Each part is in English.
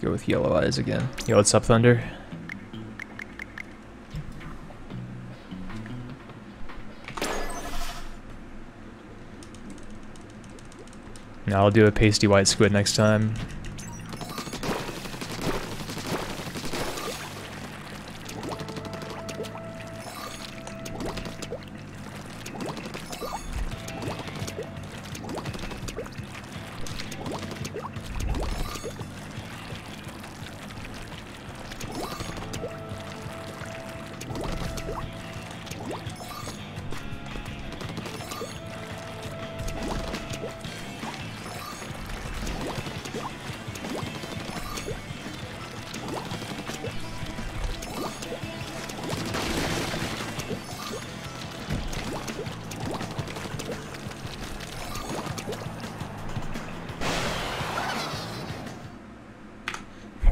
Go with yellow eyes again. Yo, what's up, Thunder? Now I'll do a pasty white squid next time.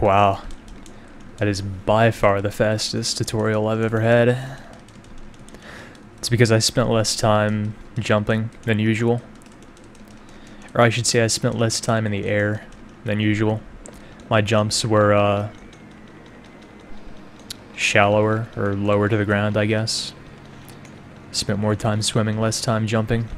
Wow, that is by far the fastest tutorial I've ever had. It's because I spent less time jumping than usual. Or I should say I spent less time in the air than usual. My jumps were shallower or lower to the ground, I guess. Spent more time swimming, less time jumping.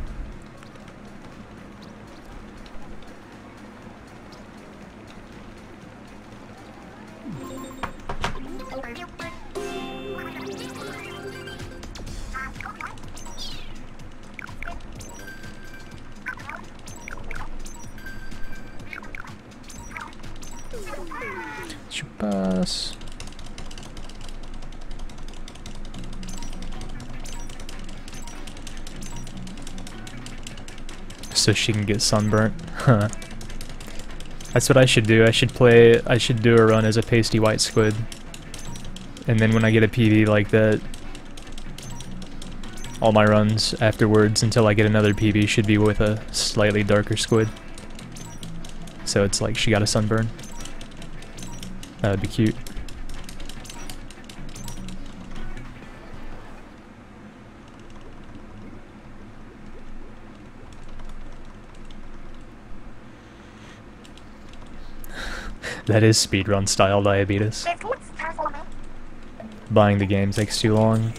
Pass. So she can get sunburnt. Huh. That's what I should do. I should do a run as a pasty white squid. And then when I get a PB like that, all my runs afterwards until I get another PB should be with a slightly darker squid. So it's like she got a sunburn. That would be cute. That is speedrun style diabetes. Buying the game takes too long.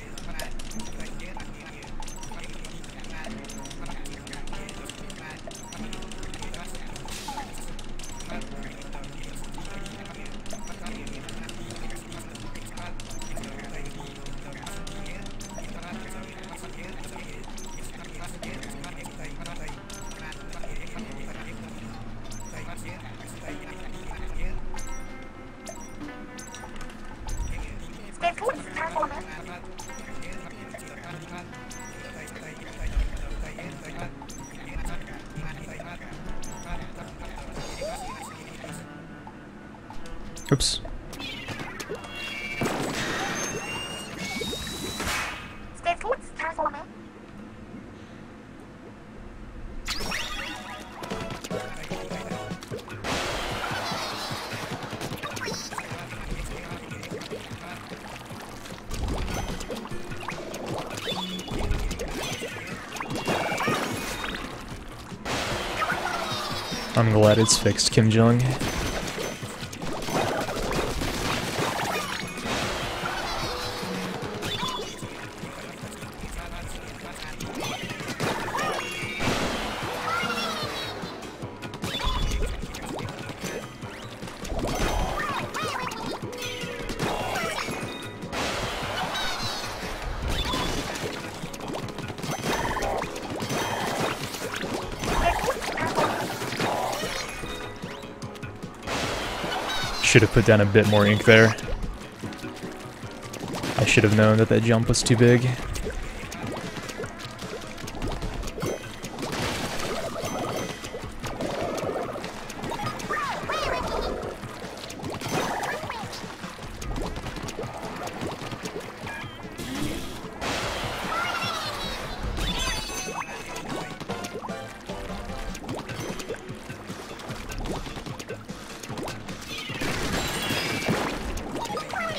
Oops. I'm glad it's fixed, Kim Jong. Should have put down a bit more ink there. I should have known that that jump was too big.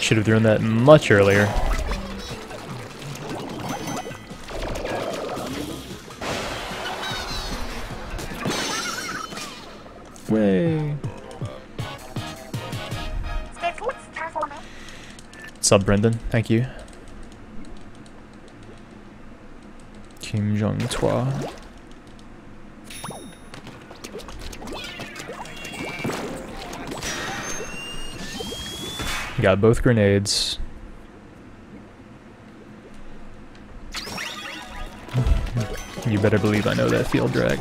Should have thrown that much earlier. Way. Sub Brendan, thank you. Kim Jong Twa. Got both grenades. You better believe I know that field drag.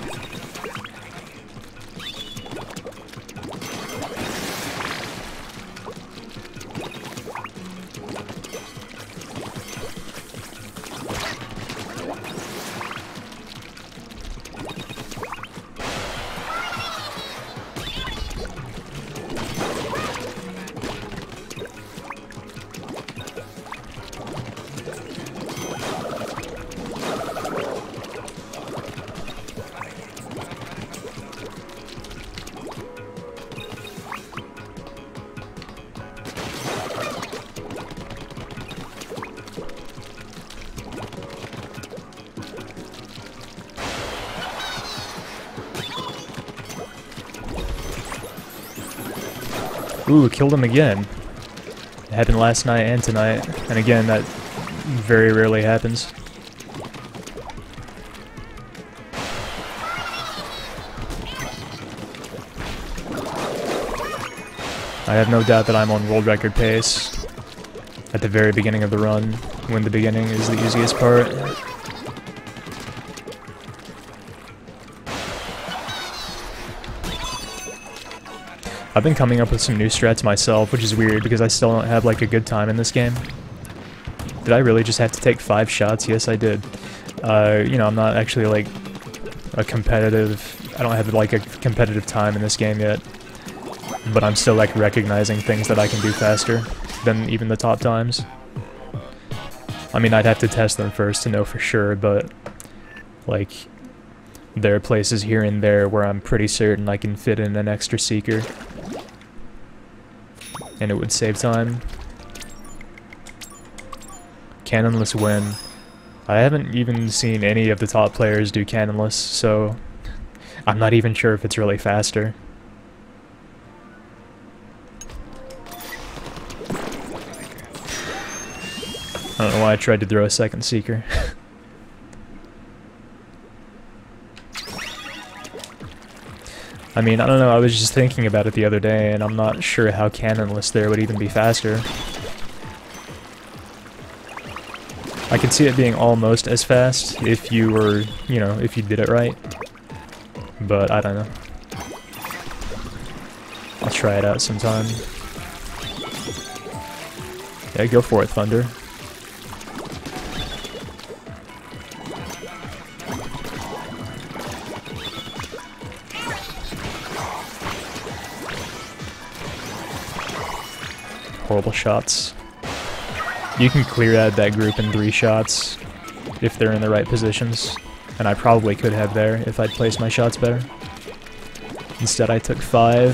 Ooh, killed him again. It happened last night and tonight, and again, that very rarely happens. I have no doubt that I'm on world record pace at the very beginning of the run, when the beginning is the easiest part. I've been coming up with some new strats myself, which is weird because I still don't have like a good time in this game. Did I really just have to take 5 shots? Yes, I did. You know, I'm not actually like a competitive... I don't have like a competitive time in this game yet. But I'm still like recognizing things that I can do faster than even the top times. I mean, I'd have to test them first to know for sure, but like there are places here and there where I'm pretty certain I can fit in an extra seeker. And it would save time. Cannonless win. I haven't even seen any of the top players do cannonless, so I'm not even sure if it's really faster. I don't know why I tried to throw a second seeker. I mean, I don't know, I was just thinking about it the other day, and I'm not sure how cannonless there would even be faster. I could see it being almost as fast if you were, you know, if you did it right. But I don't know. I'll try it out sometime. Yeah, go for it, Thunder. Horrible shots. You can clear out that group in 3 shots if they're in the right positions, and I probably could have there if I'd placed my shots better. Instead I took 5.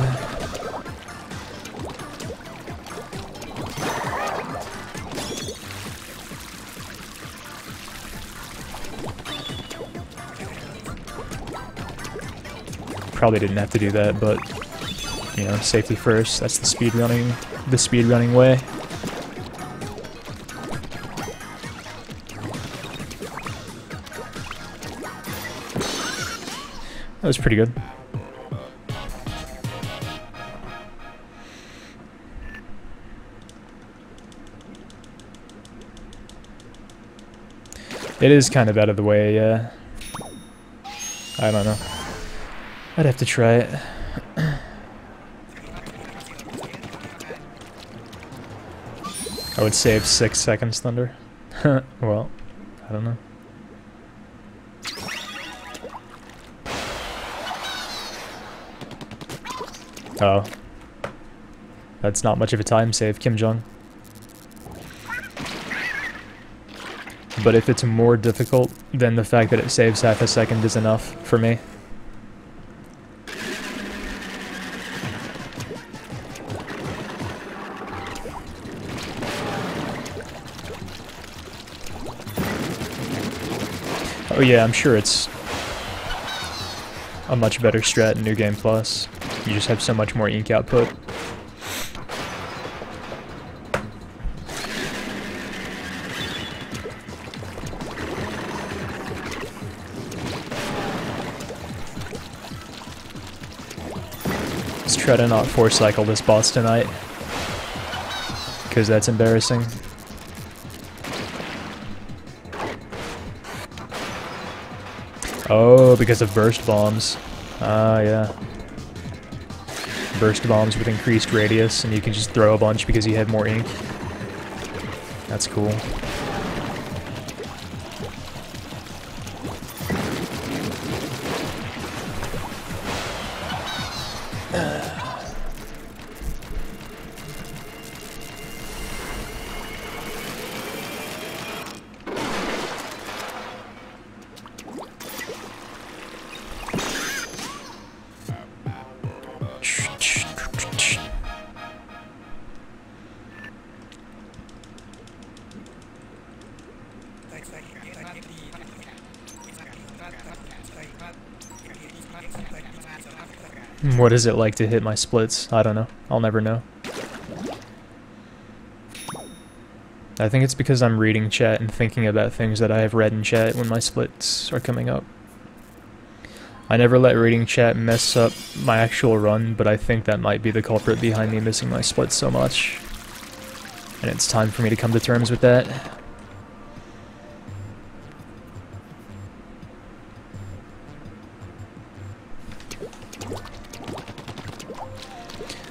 Probably didn't have to do that, but you know, safety first. That's the speedrunning way. That was pretty good. It is kind of out of the way, yeah. I don't know. I'd have to try it. I would save 6 seconds, Thunder. Well, I don't know. Oh. That's not much of a time save, Kim Jong. But if it's more difficult, then the fact that it saves half a second is enough for me. Oh yeah, I'm sure it's a much better strat in New Game Plus. You just have so much more ink output. Let's try to not force cycle this boss tonight, because that's embarrassing. Oh, because of burst bombs. Ah, yeah. Burst bombs with increased radius, and you can just throw a bunch because you have more ink. That's cool. What is it like to hit my splits? I don't know. I'll never know. I think it's because I'm reading chat and thinking about things that I have read in chat when my splits are coming up. I never let reading chat mess up my actual run, but I think that might be the culprit behind me missing my splits so much. And it's time for me to come to terms with that.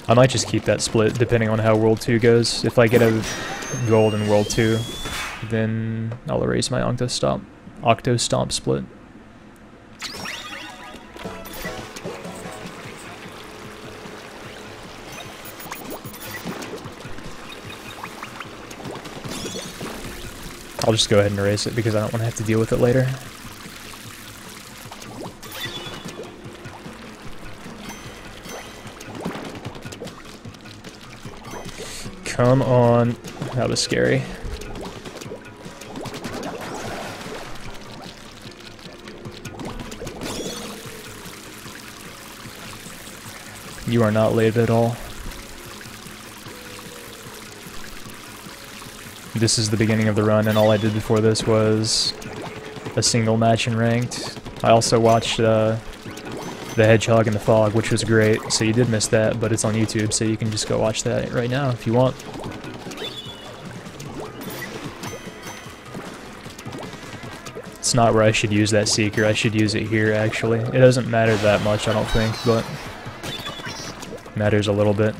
I might just keep that split depending on how World 2 goes. If I get a gold in World 2, then I'll erase my Octo Stomp split. I'll just go ahead and erase it because I don't want to have to deal with it later. Come on. That was scary. You are not late at all. This is the beginning of the run, and all I did before this was a single match in ranked. I also watched the Hedgehog and the Fog, which was great, so you did miss that, but it's on YouTube, so you can just go watch that right now if you want. It's not where I should use that Seeker, I should use it here, actually. It doesn't matter that much, I don't think, but it matters a little bit.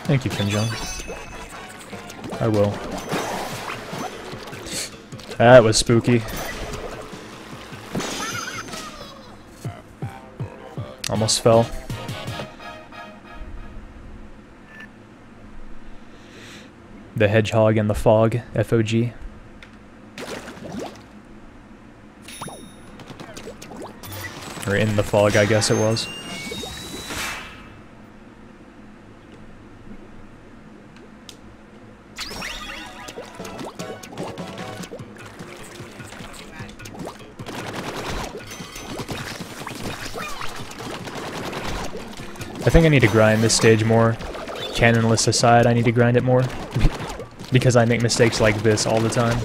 Thank you, Kim Jong. I will. That was spooky. Almost fell. The Hedgehog and the Fog, FOG. Or in the fog, I guess it was. I think I need to grind this stage more. Cannonless aside, I need to grind it more. Because I make mistakes like this all the time.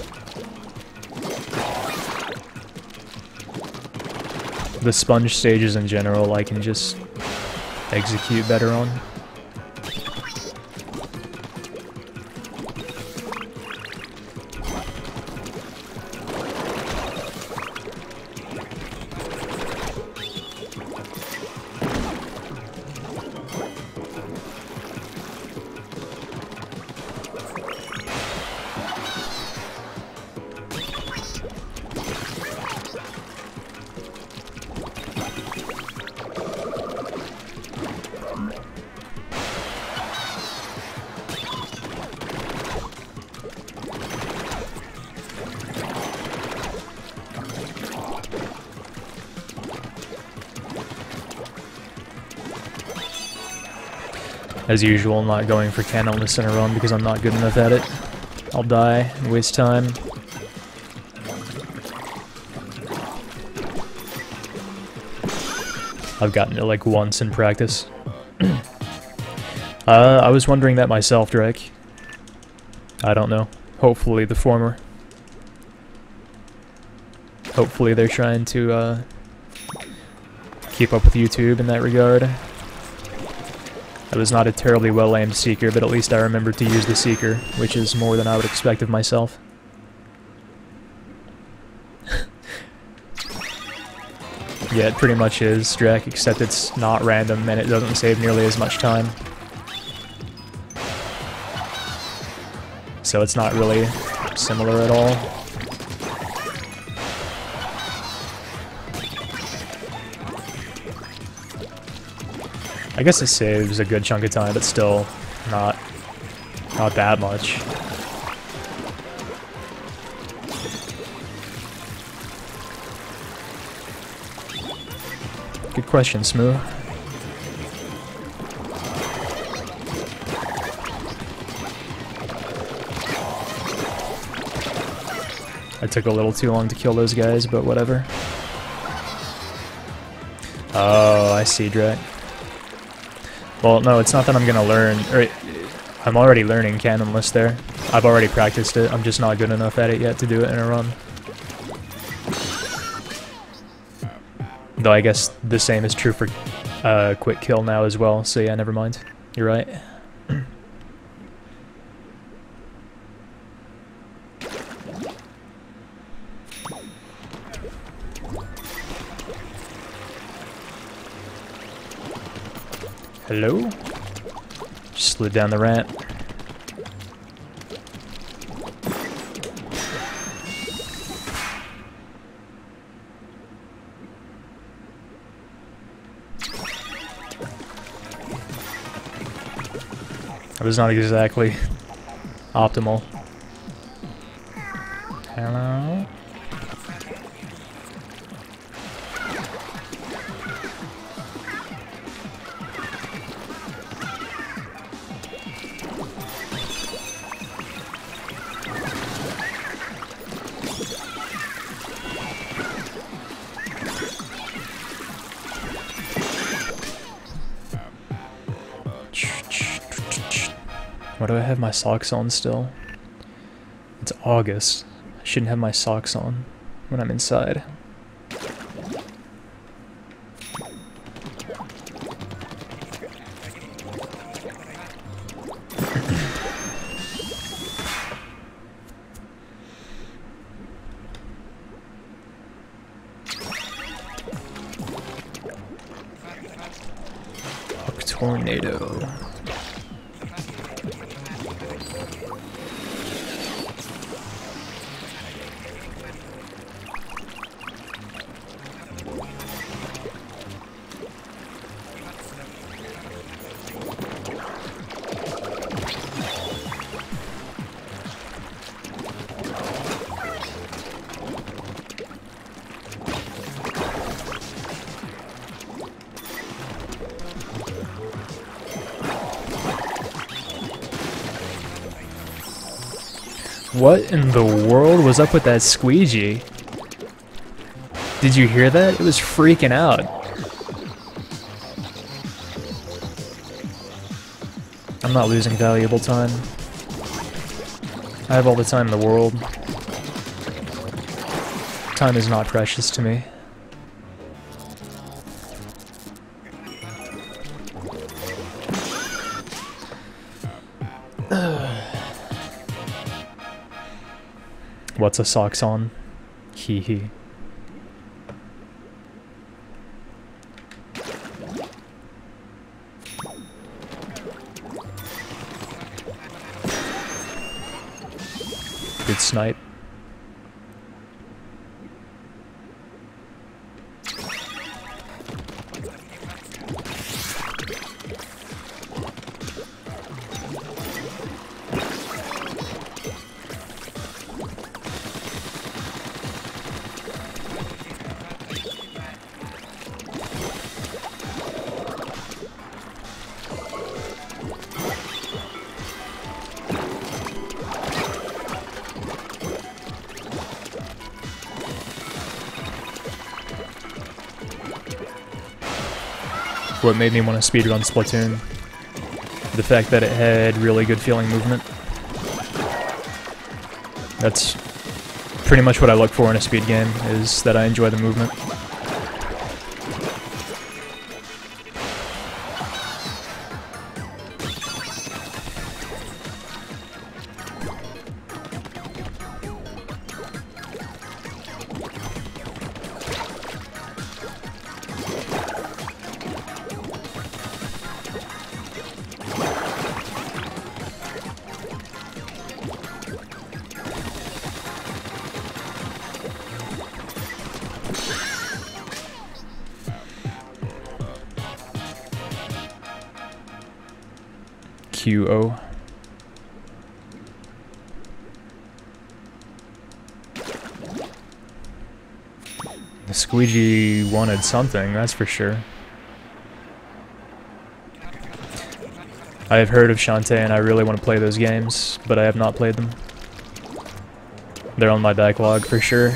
The sponge stages in general, I can just execute better on. As usual, I'm not going for cannonless in a run because I'm not good enough at it. I'll die and waste time. I've gotten it like once in practice. I was wondering that myself, Drake. I don't know. Hopefully the former. Hopefully they're trying to keep up with YouTube in that regard. I was not a terribly well-aimed seeker, but at least I remembered to use the seeker, which is more than I would expect of myself. Yeah, it pretty much is, Drek, except it's not random and it doesn't save nearly as much time. So it's not really similar at all. I guess it saves a good chunk of time, but still not that much. Good question, Smooth. I took a little too long to kill those guys, but whatever. Oh, I see, Drek. Well, no, it's not that I'm gonna learn, or I'm already learning Cannonless there. I've already practiced it, I'm just not good enough at it yet to do it in a run. Though I guess the same is true for Quick Kill now as well, so yeah, never mind. You're right. Hello? Just slid down the ramp. That was not exactly optimal. Hello? Why do I have my socks on still? It's August. I shouldn't have my socks on when I'm inside. Tornado. What in the world was up with that squeegee? Did you hear that? It was freaking out. I'm not losing valuable time. I have all the time in the world. Time is not precious to me. What's a socks on? Hee hee. Good snipe. What made me want to speedrun Splatoon. The fact that it had really good feeling movement. That's pretty much what I look for in a speed game, is that I enjoy the movement. QO. The squeegee wanted something, that's for sure. I have heard of Shantae and I really want to play those games, but I have not played them. They're on my backlog for sure.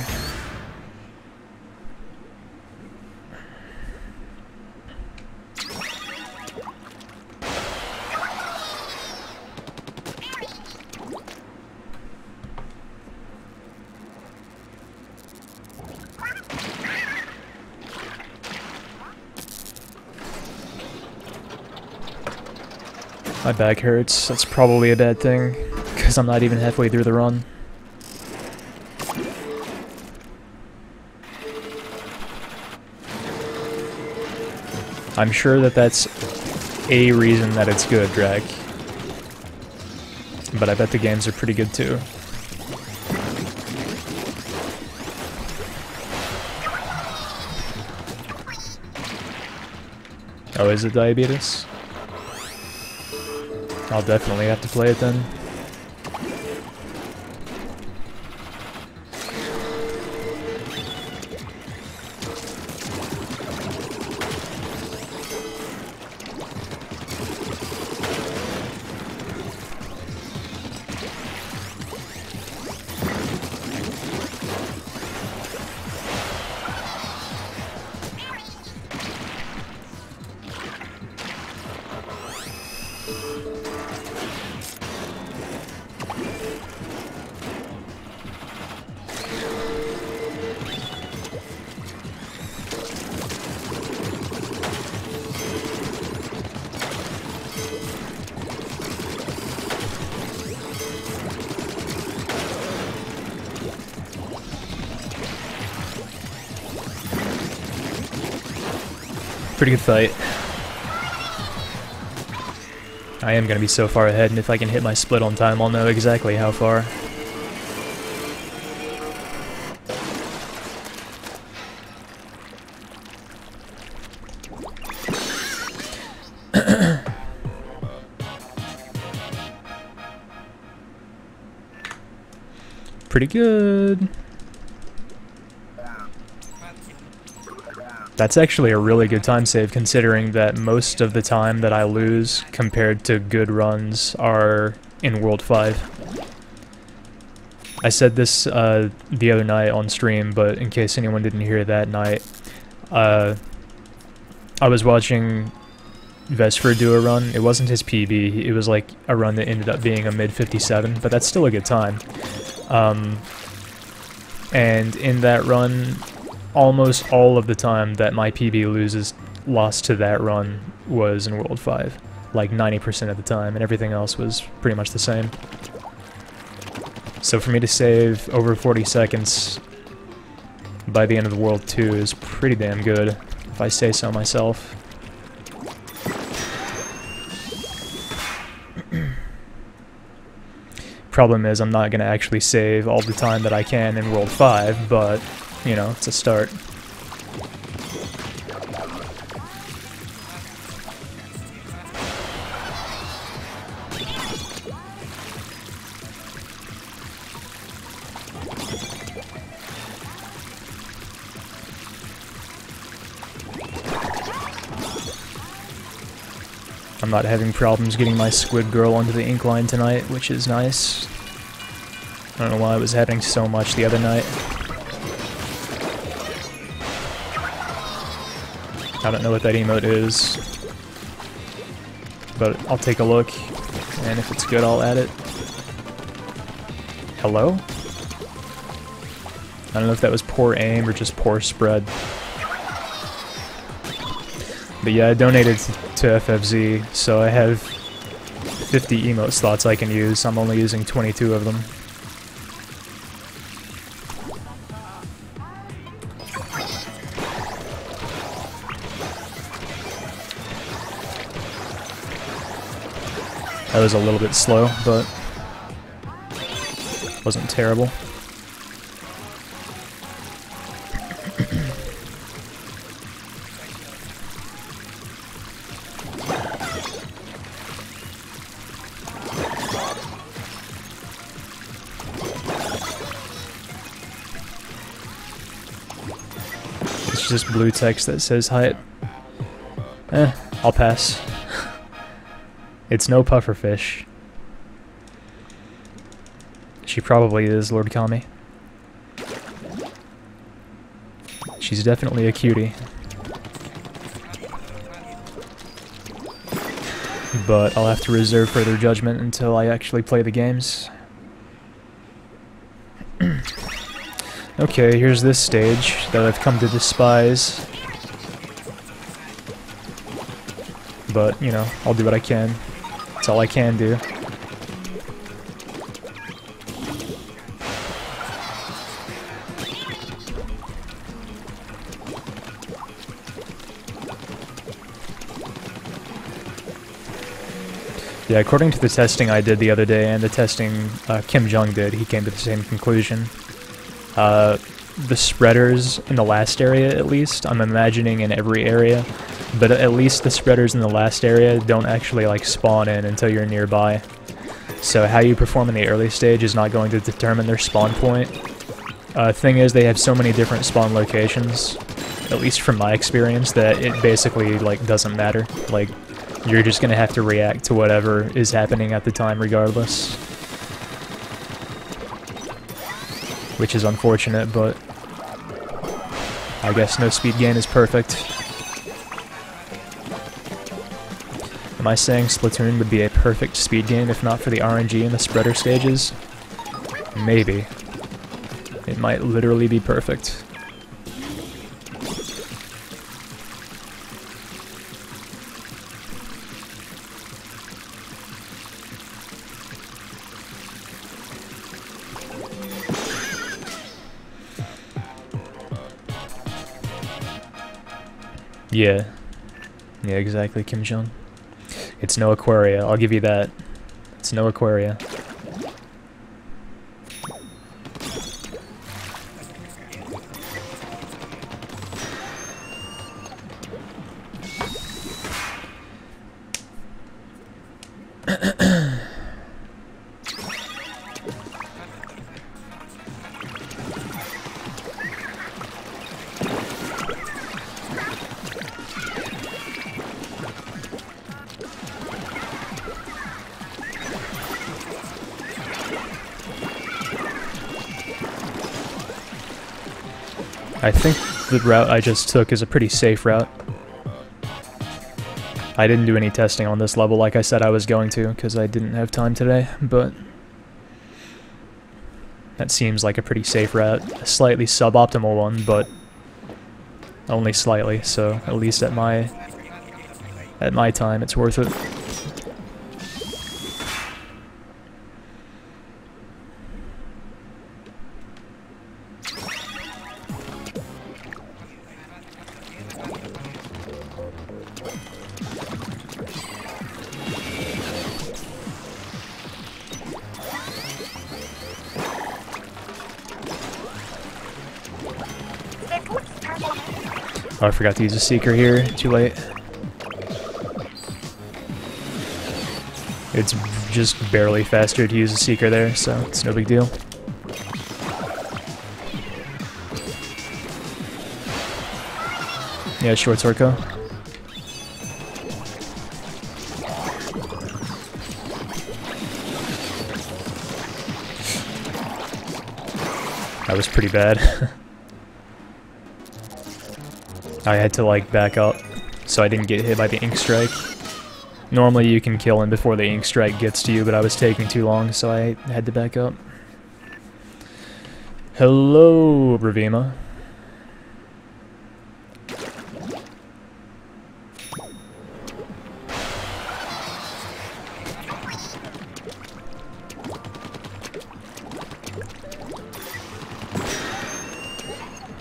My back hurts. That's probably a bad thing, because I'm not even halfway through the run. I'm sure that that's a reason that it's good, Drag. But I bet the games are pretty good too. Oh, is it diabetes? I'll definitely have to play it then. Pretty good fight. I am gonna be so far ahead, and if I can hit my split on time, I'll know exactly how far. Pretty good. That's actually a really good time save, considering that most of the time that I lose compared to good runs are in World 5. I said this the other night on stream, but in case anyone didn't hear that night, I was watching Vesper do a run. It wasn't his PB, it was like a run that ended up being a mid 57, but that's still a good time. And in that run, almost all of the time that my PB lost to that run was in World 5. Like 90% of the time, and everything else was pretty much the same. So for me to save over 40 seconds by the end of the World 2 is pretty damn good, if I say so myself. Problem is, I'm not going to actually save all the time that I can in World 5, but you know, it's a start. I'm not having problems getting my squid girl onto the ink line tonight, which is nice. I don't know why it was happening so much the other night. I don't know what that emote is, but I'll take a look, and if it's good, I'll add it. Hello? I don't know if that was poor aim or just poor spread. But yeah, I donated to FFZ, so I have 50 emote slots I can use. I'm only using 22 of them. That was a little bit slow, but wasn't terrible. It's just blue text that says height. I'll pass. It's no pufferfish. She probably is, Lord Kami. She's definitely a cutie. But I'll have to reserve further judgment until I actually play the games. Okay, here's this stage that I've come to despise. But, you know, I'll do what I can. That's all I can do. Yeah, according to the testing I did the other day and the testing Kim Jung did, he came to the same conclusion. The spreaders in the last area, at least, I'm imagining in every area, but at least the spreaders in the last area don't actually like spawn in until you're nearby. So how you perform in the early stage is not going to determine their spawn point. Thing is, they have so many different spawn locations, at least from my experience, that it basically like doesn't matter. Like, you're just gonna have to react to whatever is happening at the time regardless. Which is unfortunate, but I guess no speed gain is perfect. Am I saying Splatoon would be a perfect speed game if not for the RNG in the spreader stages? Maybe. It might literally be perfect. Yeah. Yeah, exactly, Kim Jong. It's no Aquaria, I'll give you that. It's no Aquaria. I think the route I just took is a pretty safe route. I didn't do any testing on this level like I said I was going to, because I didn't have time today, but that seems like a pretty safe route. A slightly suboptimal one, but only slightly, so at least at my time it's worth it. Oh, I forgot to use a Seeker here. Too late. It's just barely faster to use a Seeker there, so it's no big deal. Yeah, short Orko. That was pretty bad. I had to like back up so I didn't get hit by the ink strike. Normally you can kill him before the ink strike gets to you, but I was taking too long, so I had to back up. Hello, Ravima.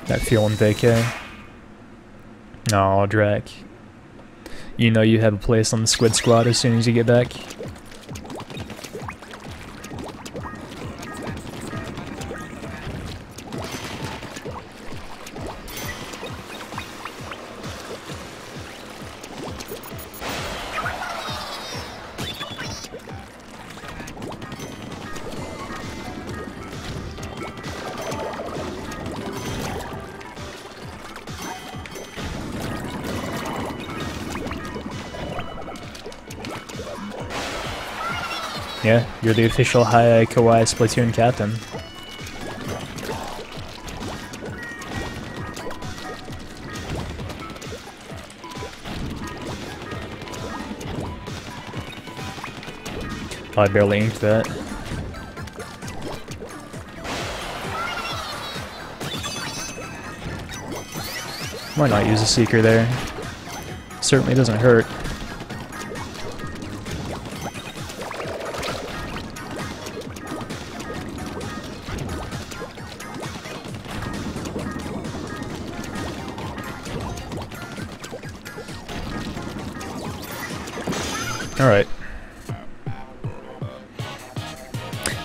That feeling vacay. Aw, Drac. You know you have a place on the Squid Squad as soon as you get back. Yeah, you're the official High Kawaii Splatoon captain. I barely inked that. Why not use a Seeker there? Certainly doesn't hurt. Alright.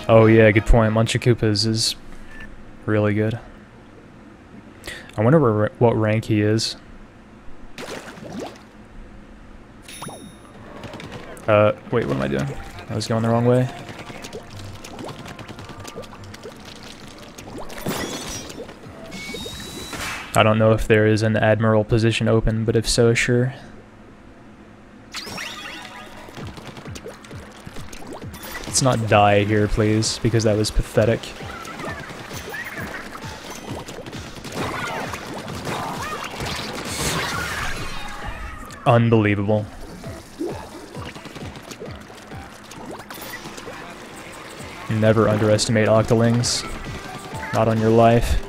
Oh yeah, good point. Munchakoopas is really good. I wonder what rank he is. Wait, what am I doing? I was going the wrong way. I don't know if there is an Admiral position open, but if so, sure. Let's not die here, please, because that was pathetic. Unbelievable. Never underestimate Octolings. Not on your life.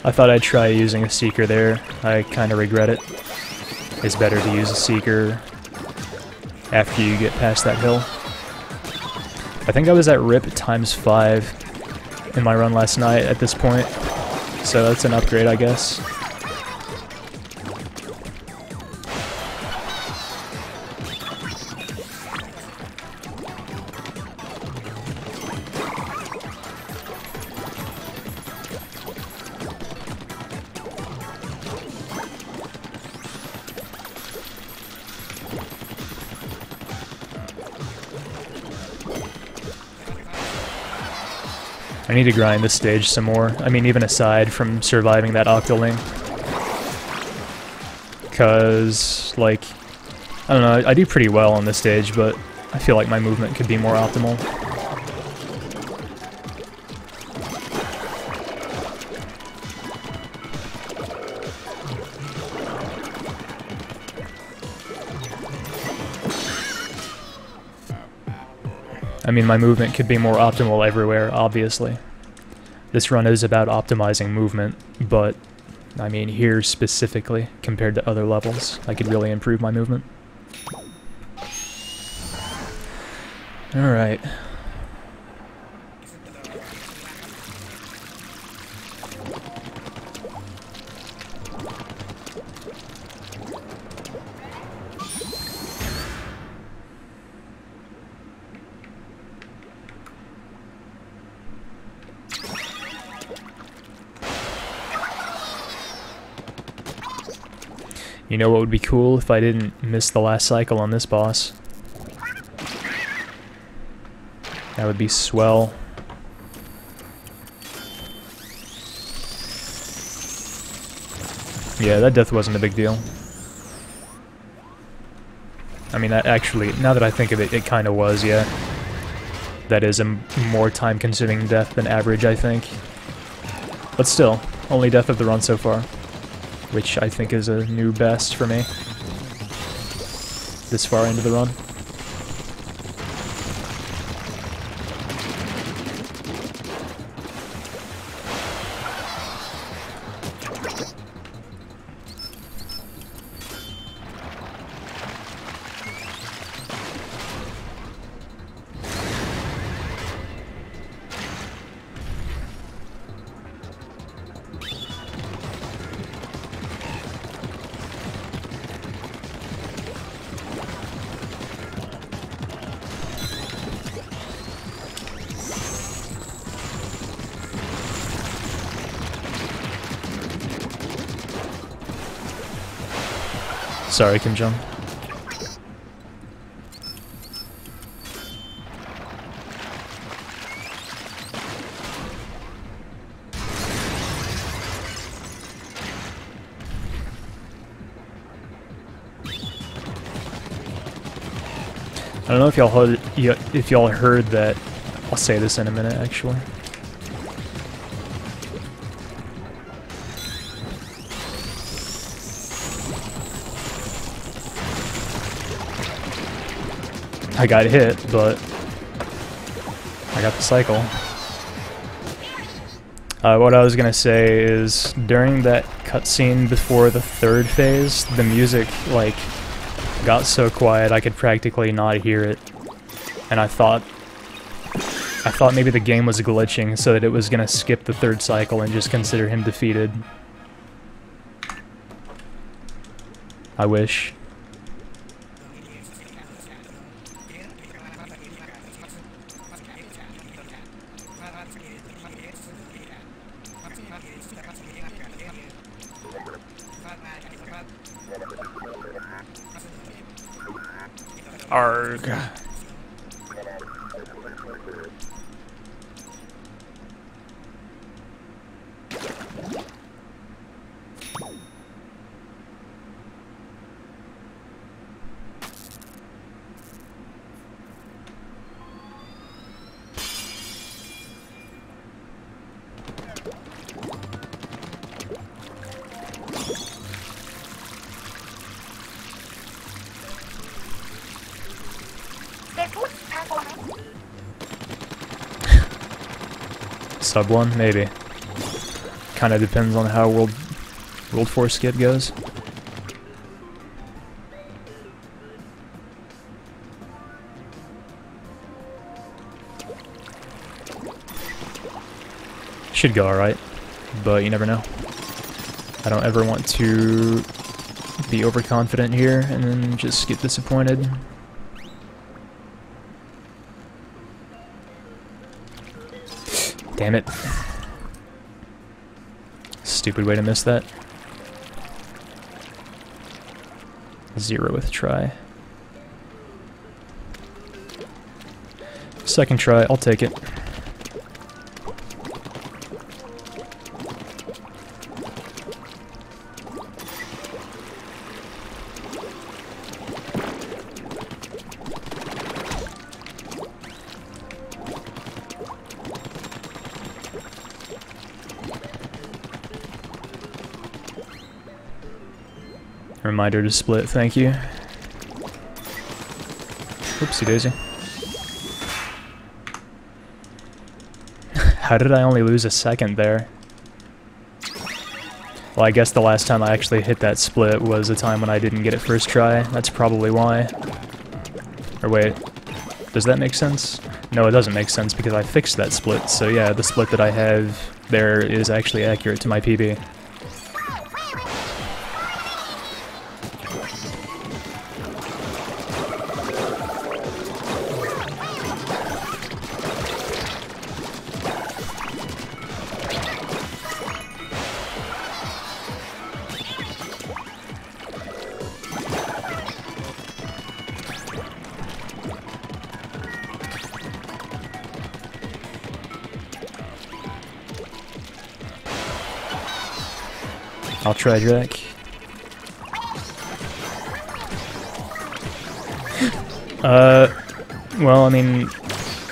I thought I'd try using a Seeker there. I kind of regret it. It's better to use a Seeker after you get past that hill. I think I was at RIP ×5 in my run last night at this point, so that's an upgrade, I guess. I need to grind this stage some more. I mean, even aside from surviving that Octoling. Cause, like, I don't know, I do pretty well on this stage, but I feel like my movement could be more optimal. I mean, my movement could be more optimal everywhere, obviously. This run is about optimizing movement, but, I mean, here specifically, compared to other levels, I could really improve my movement. Alright. You know what would be cool if I didn't miss the last cycle on this boss? That would be swell. Yeah, that death wasn't a big deal. I mean, that actually, now that I think of it, it kind of was, yeah. That is a more time-consuming death than average, I think. But still, only death of the run so far, which I think is a new best for me this far into the run. Sorry, Kim Jong. I don't know if y'all heard that. I'll say this in a minute, actually. I got hit, but I got the cycle. What I was gonna say is, during that cutscene before the third phase, the music, like, got so quiet I could practically not hear it. And I thought maybe the game was glitching so that it was gonna skip the third cycle and just consider him defeated. I wish. Arg. Sub 1? Maybe. Kinda depends on how World 4 skip goes. Should go alright, but you never know. I don't ever want to be overconfident here and then just get disappointed. Damn it. Stupid way to miss that. 0th try. Second try, I'll take it. Reminder to split, thank you. Oopsie daisy. How did I only lose a second there? Well, I guess the last time I actually hit that split was a time when I didn't get it first try. That's probably why. Or wait, does that make sense? No, it doesn't make sense because I fixed that split. So yeah, the split that I have there is actually accurate to my PB. I'll try Jack. Well, I mean,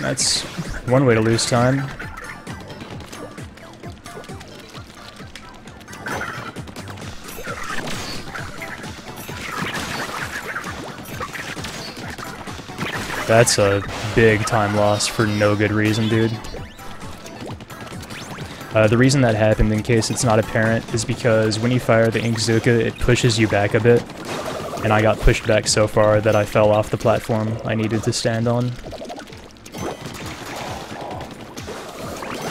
That's one way to lose time. That's a big time loss for no good reason, dude. The reason that happened, in case it's not apparent, is because when you fire the Inkzuka, it pushes you back a bit, and I got pushed back so far that I fell off the platform I needed to stand on.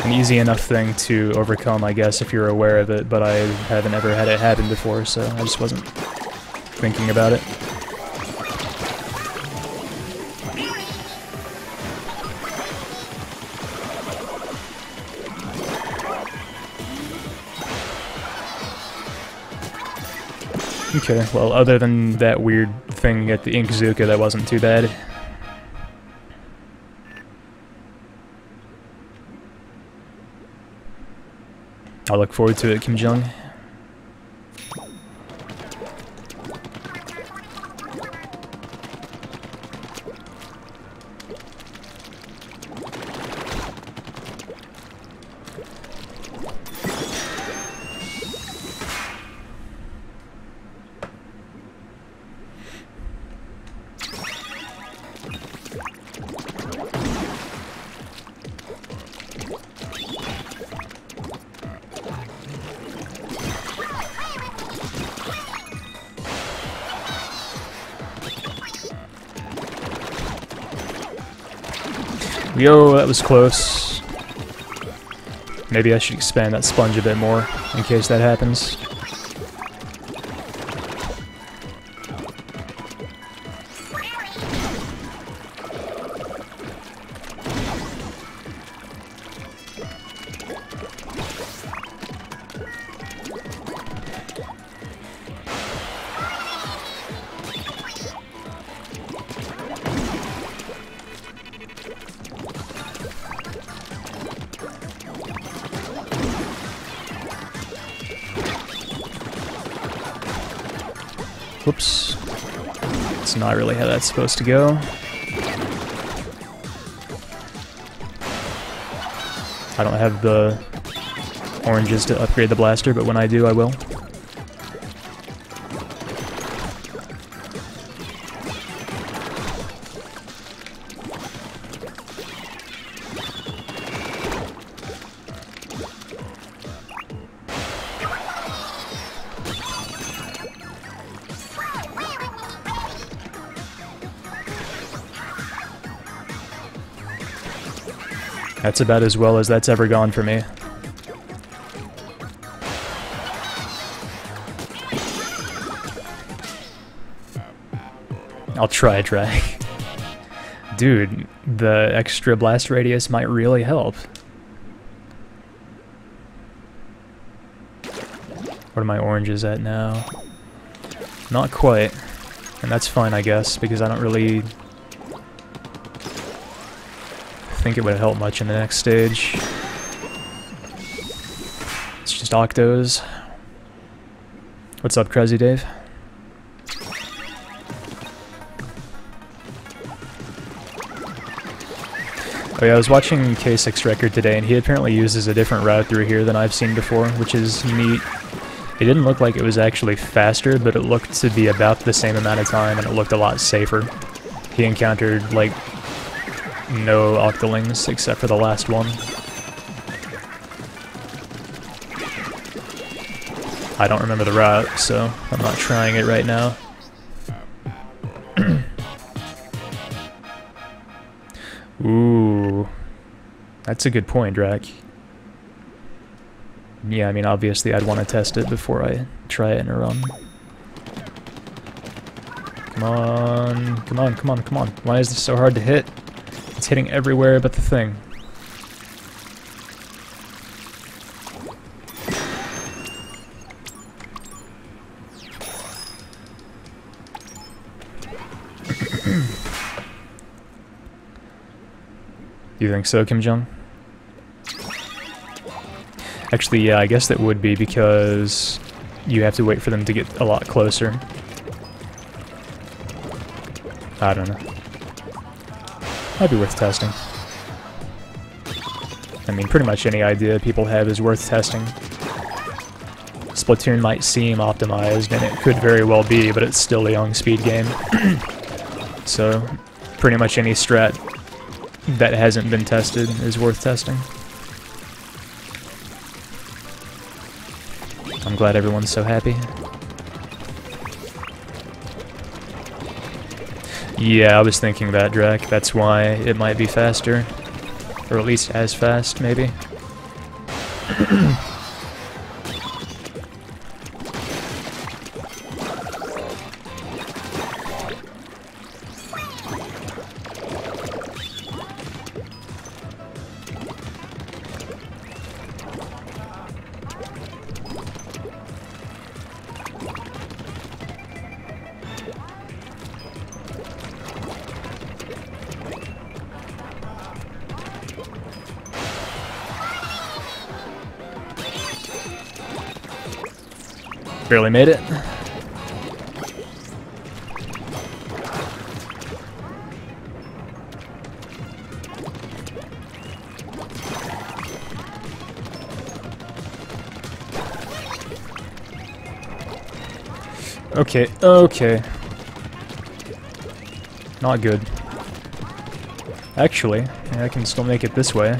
An easy enough thing to overcome, I guess, if you're aware of it, but I haven't ever had it happen before, so I just wasn't thinking about it. Okay, well, other than that weird thing at the Inkzuka, that wasn't too bad. I look forward to it, Kim Jung. Yo, that was close. Maybe I should expand that sponge a bit more in case that happens. Whoops. That's not really how that's supposed to go. I don't have the oranges to upgrade the blaster, but when I do, I will. That's about as well as that's ever gone for me. I'll try. Dude, the extra blast radius might really help. What are my oranges at now? Not quite. And that's fine, I guess, because I don't really think it would help much in the next stage. It's just Octos. What's up, Crazy Dave? Oh yeah, I was watching K6 Record today, and he apparently uses a different route through here than I've seen before, which is neat. It didn't look like it was actually faster, but it looked to be about the same amount of time, and it looked a lot safer. He encountered, like, no Octolings except for the last one. I don't remember the route, so I'm not trying it right now. Ooh, that's a good point, Drac. Yeah, I mean, obviously I'd want to test it before I try it in a run. Come on, come on, come on, come on. Why is this so hard to hit? It's hitting everywhere but the thing. You think so, Kim Jung? Actually, yeah, I guess that would be because you have to wait for them to get a lot closer. I don't know. Might be worth testing. I mean, pretty much any idea people have is worth testing. Splatoon might seem optimized, and it could very well be, but it's still a young speed game. So, pretty much any strat that hasn't been tested is worth testing. I'm glad everyone's so happy. Yeah, I was thinking that, Drac. That's why it might be faster. Or at least as fast, maybe. Barely made it. Okay, okay. Not good. Actually, I can still make it this way.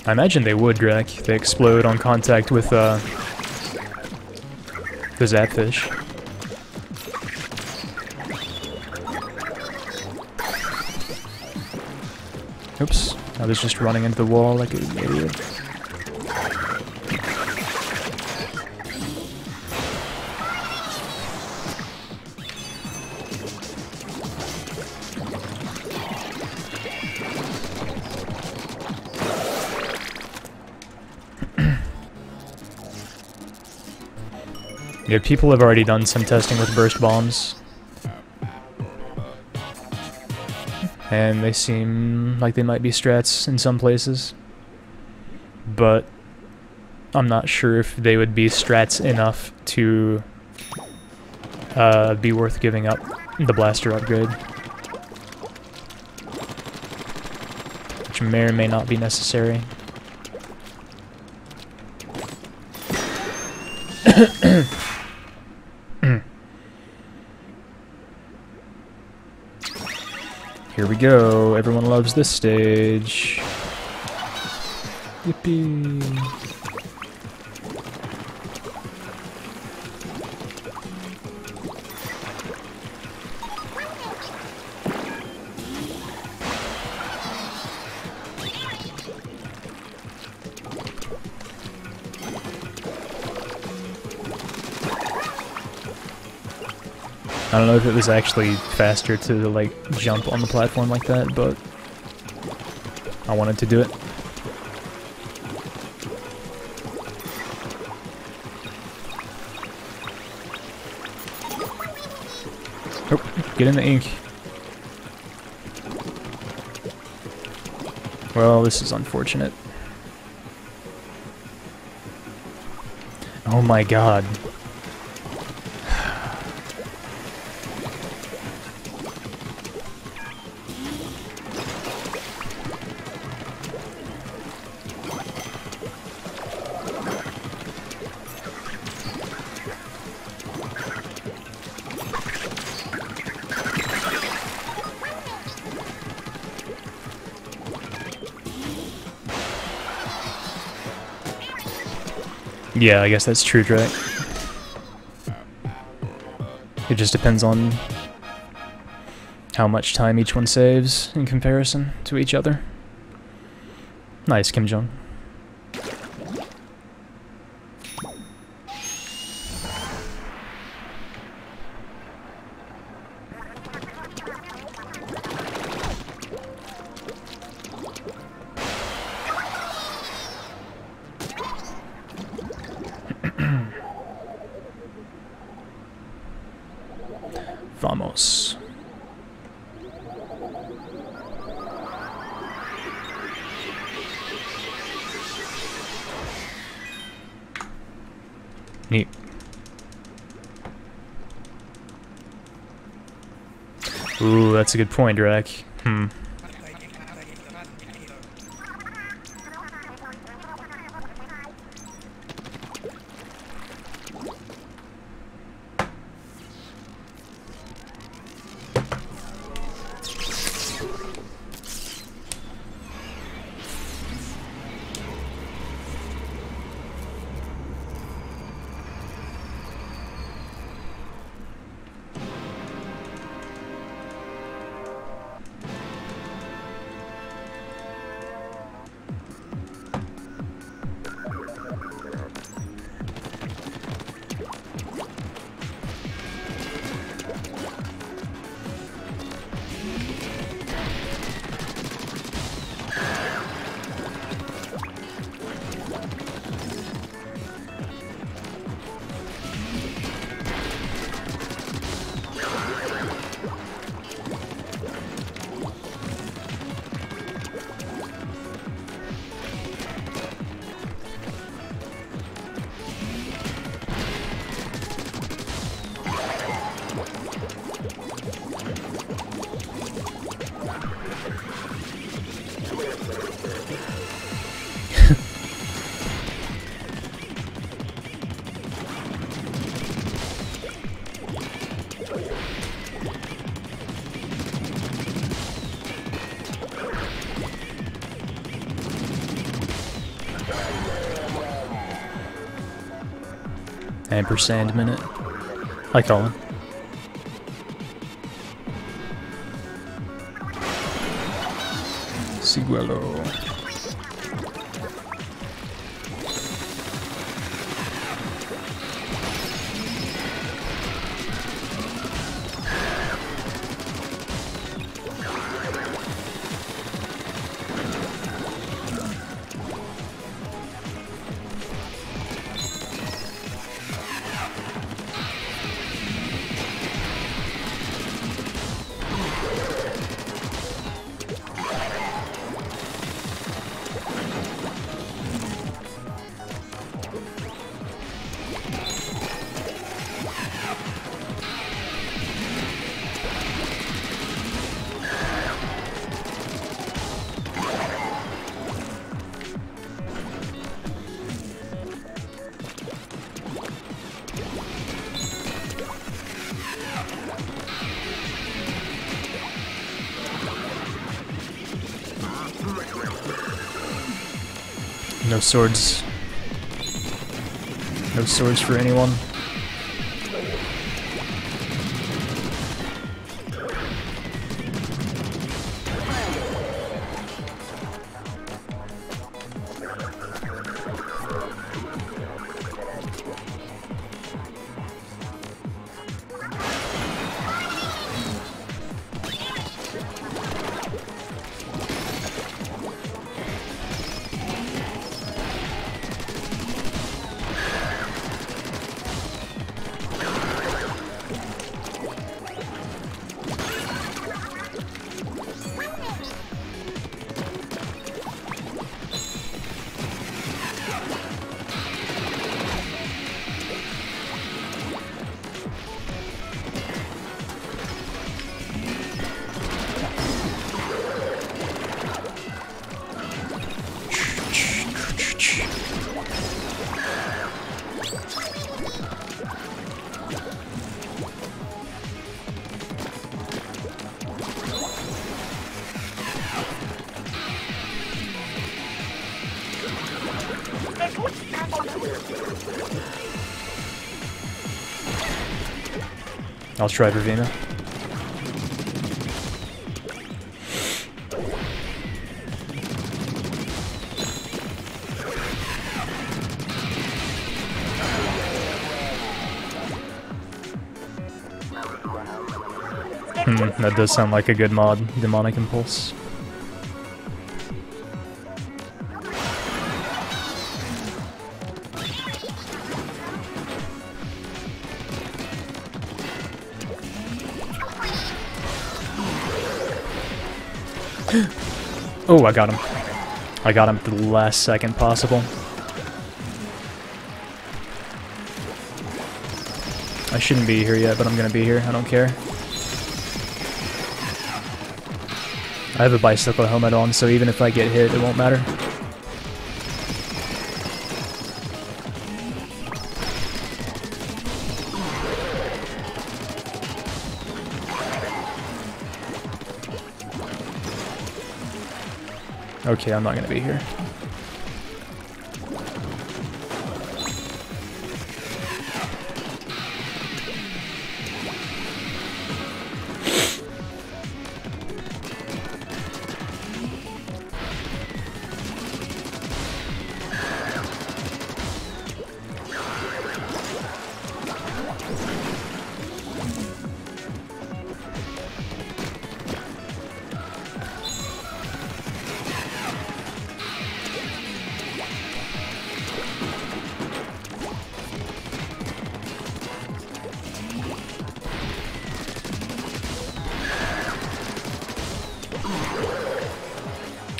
I imagine they would, Greg. They explode on contact with the zapfish. Oops, I was just running into the wall like an idiot. Yeah, people have already done some testing with burst bombs. And they seem like they might be strats in some places. But I'm not sure if they would be strats enough to be worth giving up the blaster upgrade. Which may or may not be necessary. Here we go. Everyone loves this stage. Yippee. I don't know if it was actually faster to, like, jump on the platform like that, but I wanted to do it. Oh, get in the ink. Well, this is unfortunate. Oh my god. Yeah, I guess that's true, Drake. It just depends on how much time each one saves in comparison to each other. Nice, Kim Jong. Vamos. Neat. Ooh, that's a good point, Drake. Hmm. Ampersand minute. Hi, Colin. Siguelo. No swords. No swords for anyone. I'll try Ravina. That does sound like a good mod, Demonic Impulse. Oh, I got him. I got him at the last second possible. I shouldn't be here yet, but I'm gonna be here. I don't care. I have a bicycle helmet on, so even if I get hit, it won't matter. Okay, I'm not gonna be here.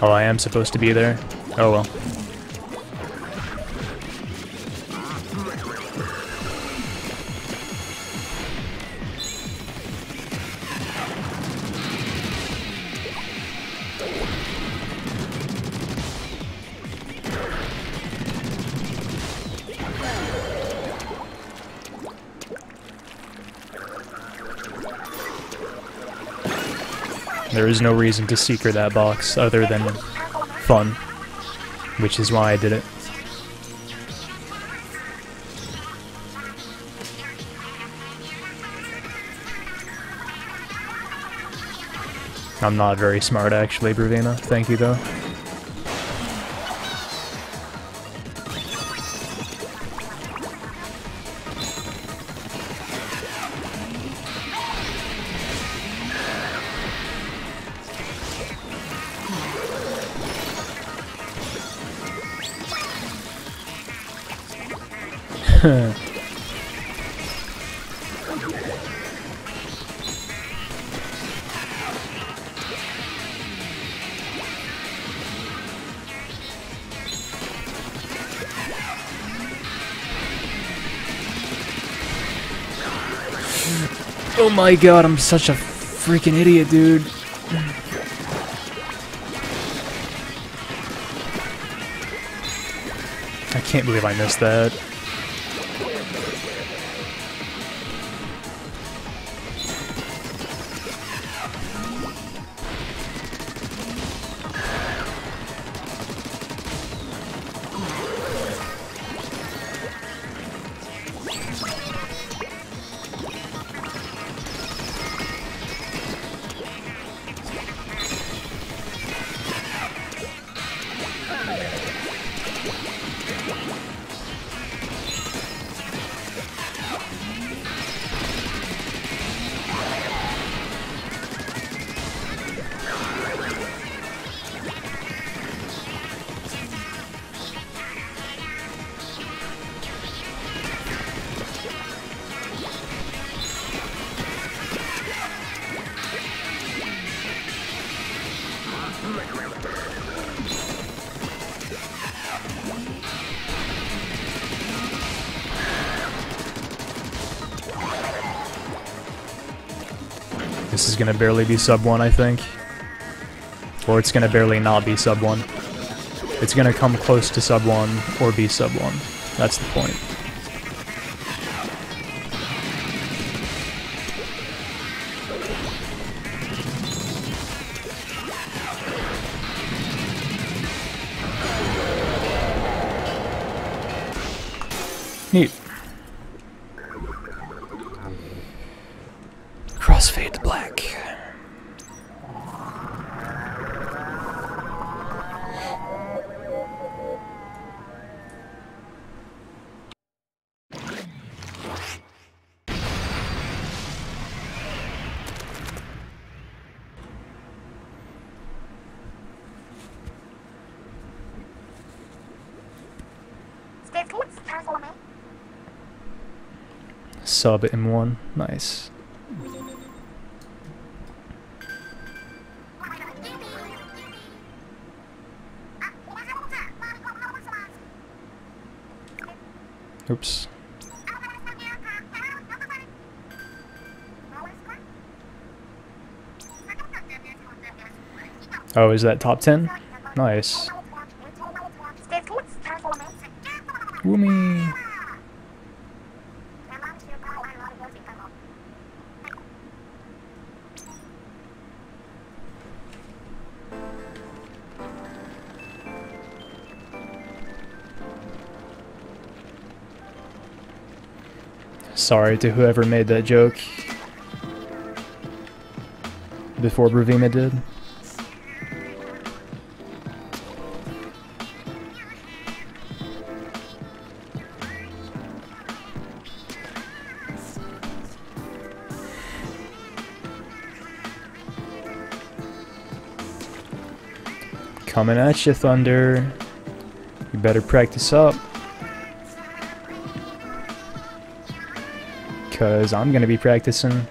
Oh, I am supposed to be there. Oh well. There is no reason to secret that box other than fun, which is why I did it. I'm not very smart actually, Bruvina. Thank you though. Oh my god, I'm such a freaking idiot, dude. I can't believe I missed that. This is gonna barely be sub 1, I think. Or it's gonna barely not be sub 1. It's gonna come close to sub 1 or be sub 1. That's the point. Neat. Crossfade to black. Sub in 1. Nice. Oops. Oh, is that top 10? Nice. Woomy. Sorry to whoever made that joke before Bravima did. Coming at you, Thunder. You better practice up. Because I'm going to be practicing.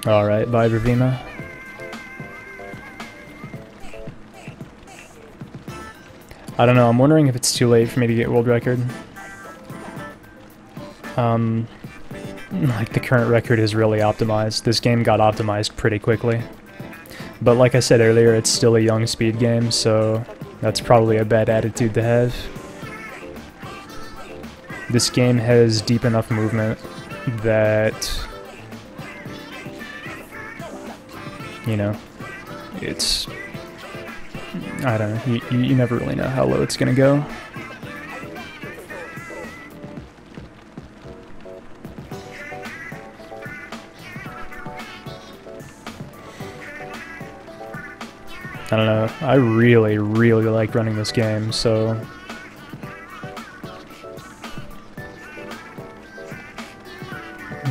Alright, bye Bravima. I don't know, I'm wondering if it's too late for me to get world record. Like the current record is really optimized. This game got optimized pretty quickly. But like I said earlier, it's still a young speed game, so that's probably a bad attitude to have. This game has deep enough movement that, you know, it's, I don't know, you never really know how low it's gonna go. I don't know, I really like running this game, so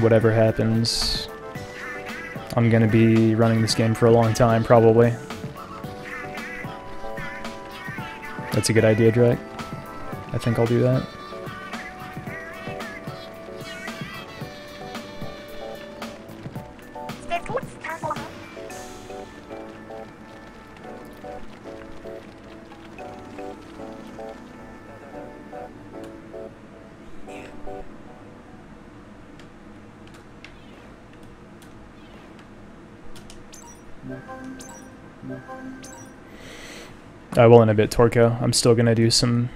whatever happens, I'm gonna be running this game for a long time, probably. That's a good idea, Drake. I think I'll do that. I will in a bit, Torco. I'm still gonna do some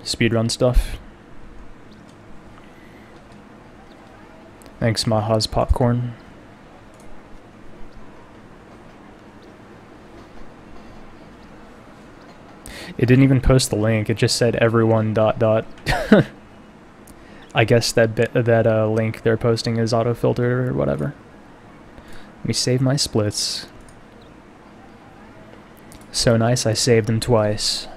speedrun stuff. Thanks, Maha's Popcorn. It didn't even post the link, it just said everyone ... I guess that link they're posting is auto-filtered or whatever. Let me save my splits. So nice, I saved them twice.